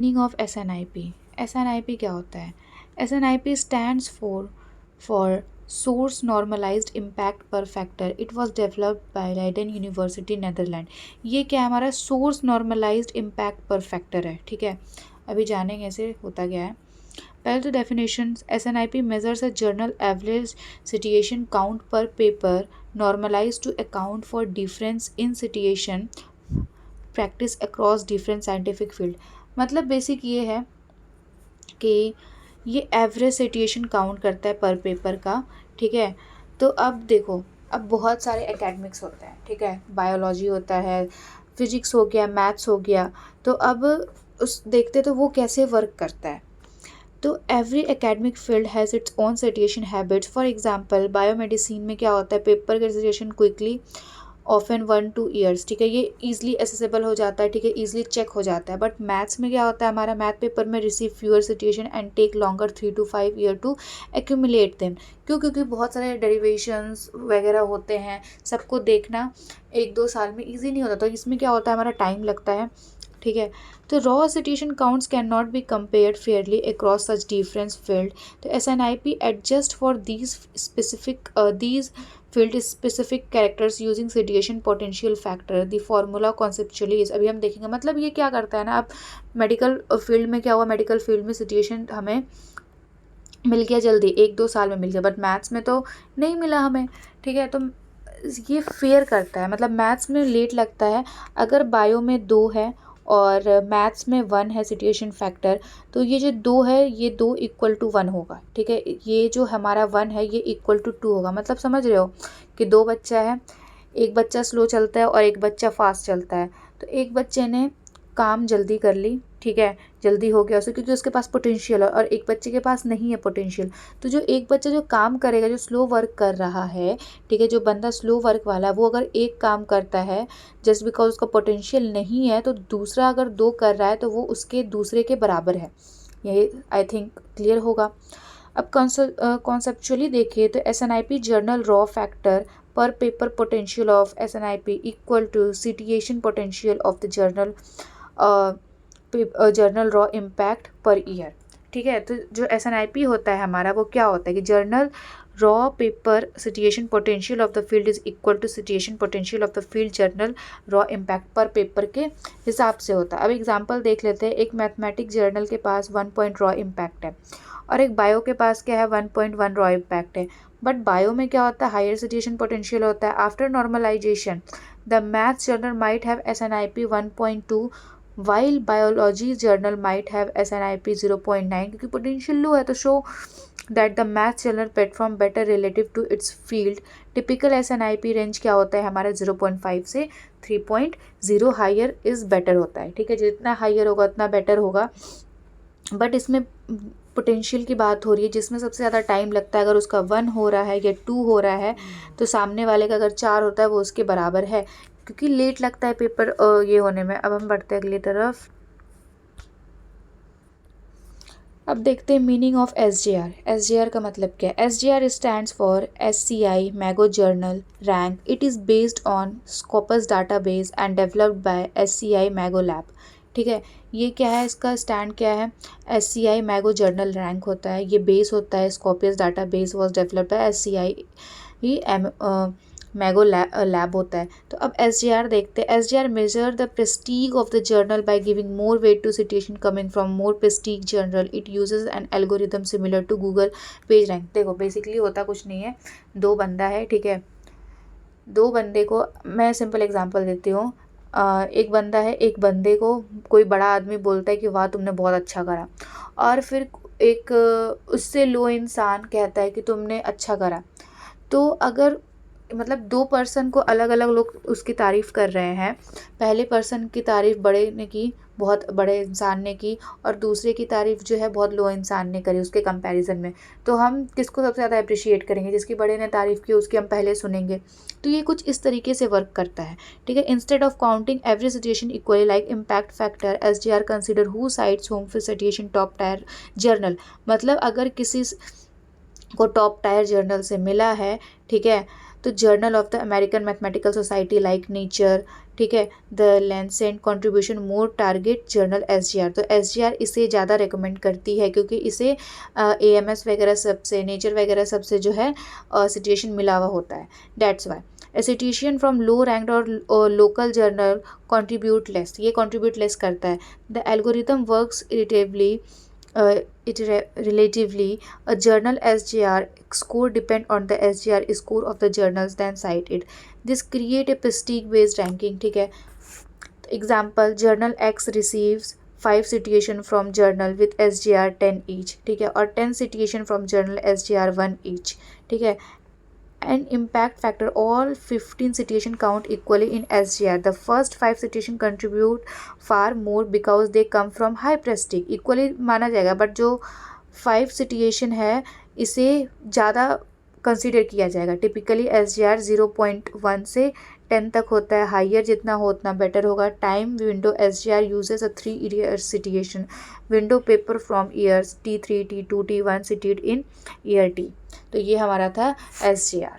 Meaning of SNIP। SNIP क्या होता है? SNIP stands for source normalised impact per factor. It was developed by Leiden university Netherland. ये क्या है? हमारा source normalised impact per factor है। ठीक है, अभी जानेंगे इसे होता क्या है। पहले तो definition, SNIP measures a journal average citation count per paper normalise to account for difference in citation practice across different scientific field. मतलब बेसिक ये है कि ये एवरेज सिचुएशन काउंट करता है पर पेपर का। ठीक है, तो अब देखो, अब बहुत सारे एकेडमिक्स होते हैं। ठीक है, बायोलॉजी होता है, फिजिक्स हो गया, मैथ्स हो गया। तो अब उस देखते तो वो कैसे वर्क करता है। तो every academic field has its own situation habits. For example biomedicine में क्या होता है? पेपर का सिचुएशन क्विकली ऑफन 1-2 ईयर्स। ठीक है, ये ईजिली एसेसेबल हो जाता है। ठीक है, ईजिली चेक हो जाता है। बट मैथ्स में क्या होता है? हमारा मैथ पेपर में receive fewer citation and take longer 3-5 year to accumulate them. क्यों? क्योंकि बहुत सारे डेरिवेशंस वगैरह होते हैं, सबको देखना 1-2 साल में ईजी नहीं होता। तो इसमें क्या होता है? हमारा टाइम लगता है। ठीक है, तो raw situation counts can not be compared Fairlie across such difference field. तो SNIP adjust for these specific these field specific characters using situation potential factor. The formula conceptually is, अभी हम देखेंगे। मतलब ये क्या करता है ना, अब मेडिकल फील्ड में क्या हुआ? मेडिकल फील्ड में सिचुएशन हमें मिल गया जल्दी, 1-2 साल में मिल गया, बट मैथ्स में तो नहीं मिला हमें। ठीक है, तो ये फेयर करता है। मतलब मैथ्स में लेट लगता है, अगर बायो में 2 है और मैथ्स में 1 है सिचुएशन फैक्टर, तो ये जो 2 है, ये 2 = 1 होगा। ठीक है, ये जो हमारा 1 है, ये =2 होगा। मतलब समझ रहे हो कि 2 बच्चा है, एक बच्चा स्लो चलता है और एक बच्चा फास्ट चलता है। तो एक बच्चे ने काम जल्दी कर ली, ठीक है, जल्दी हो गया उसे, क्योंकि उसके पास पोटेंशियल है, और एक बच्चे के पास नहीं है पोटेंशियल। तो जो एक बच्चा जो काम करेगा, जो स्लो वर्क कर रहा है, ठीक है, जो बंदा स्लो वर्क वाला है, वो अगर एक काम करता है जस्ट बिकॉज उसका पोटेंशियल नहीं है, तो दूसरा अगर 2 कर रहा है तो वो उसके दूसरे के बराबर है। ये आई थिंक क्लियर होगा। अब कॉन्सेप्चुअली देखिए तो SNIP journal raw factor per paper potential of SNIP equal to citation potential of the journal raw impact per year. ठीक है, तो जो SNIP होता है हमारा, वो क्या होता है कि journal raw paper citation potential of the field is equal to citation potential of the field journal raw impact per paper के हिसाब से होता है। अब एग्जांपल देख लेते हैं। एक मैथमेटिक्स जर्नल के पास 1 पॉइंट रॉ इम्पैक्ट है और एक बायो के पास क्या है? 1.1 रॉ इम्पैक्ट है। बट बायो में क्या होता है? हायर सिचुएशन पोटेंशियल होता है। After normalisation the maths journal might have SNIP 1.2 while biology journal might have SNIP 0.9, क्योंकि पोटेंशियल लो है। तो show that the maths journal perform better relative to its field. Typical SNIP range क्या होता है हमारा? 0.5 से 3.0। हायर इज़ बेटर होता है। ठीक है, जितना हायर होगा उतना बेटर होगा। बट इसमें पोटेंशियल की बात हो रही है, जिसमें सबसे ज़्यादा टाइम लगता है। अगर उसका 1 हो रहा है या 2 हो रहा है, तो सामने वाले का अगर 4 होता है वो उसके बराबर है, क्योंकि लेट लगता है पेपर ये होने में। अब हम बढ़ते हैं अगली तरफ। अब देखते हैं मीनिंग ऑफ SJR। SJR का मतलब क्या है? SJR stands for SCI mago journal rank. It is based on Scopus database and developed by SCI mago lab. ठीक है, ये क्या है? इसका स्टैंड क्या है? SCI मैगो जर्नल रैंक होता है, ये बेस होता है Scopus database was developed by SCI mago lab होता है। तो अब SJR देखते हैं। SJR measure the prestige of the journal by giving more weight to citation coming from more prestige journal. It uses an algorithm similar to Google page rank. देखो basically होता कुछ नहीं है, 2 बंदा है, ठीक है, 2 बंदे को मैं सिंपल एग्जांपल देती हूँ। एक बंदा है, एक बंदे को कोई बड़ा आदमी बोलता है कि वाह तुमने बहुत अच्छा करा, और फिर एक उससे लो इंसान कहता है कि तुमने अच्छा करा। तो अगर मतलब 2 पर्सन को अलग अलग लोग उसकी तारीफ़ कर रहे हैं, पहले पर्सन की तारीफ़ बड़े ने की, बहुत बड़े इंसान ने की, और दूसरे की तारीफ़ जो है बहुत लो इंसान ने करी उसके कंपैरिजन में। तो हम किसको सबसे ज़्यादा अप्रिशिएट करेंगे? जिसकी बड़े ने तारीफ़ की उसकी हम पहले सुनेंगे। तो ये कुछ इस तरीके से वर्क करता है। ठीक है, instead of counting every situation equally like impact factor, SJR consider who sides home फिर सिचुएशन टॉप टायर जर्नल। मतलब अगर किसी को टॉप टायर जर्नल से मिला है, ठीक है, तो journal of the American mathematical society like nature, ठीक है, the Lancet contribution more target journal SGR. तो एसजीआर इसे ज़्यादा रिकमेंड करती है क्योंकि इसे एएमएस वगैरह सबसे, नेचर वगैरह सबसे जो है सिचुएशन मिला हुआ होता है, that's why. A citation from low ranked or local journal contribute less, ये contribute less करता है। The algorithm works relatively a journal SGR score depend on the SGR score of the journals then cited. This create a prestige based ranking, ठीक है। Example, journal x receives 5 citation from journal with SGR 10 each, ठीक है, और 10 citation from journal SGR 1 each, ठीक है। And impact factor, all 15 citation count equally in SGR. The first 5 citation contribute far more because they come from high prestige, equally माना जाएगा, but जो 5 citation है इसे ज़्यादा कंसिडर किया जाएगा। टिपिकली SGR 0.1 से 10 तक होता है, हाइयर जितना हो उतना बेटर होगा। Time window, SGR uses a 3 year citation window paper from years T3, T2, T1 cited in year T। तो ये हमारा था SGR।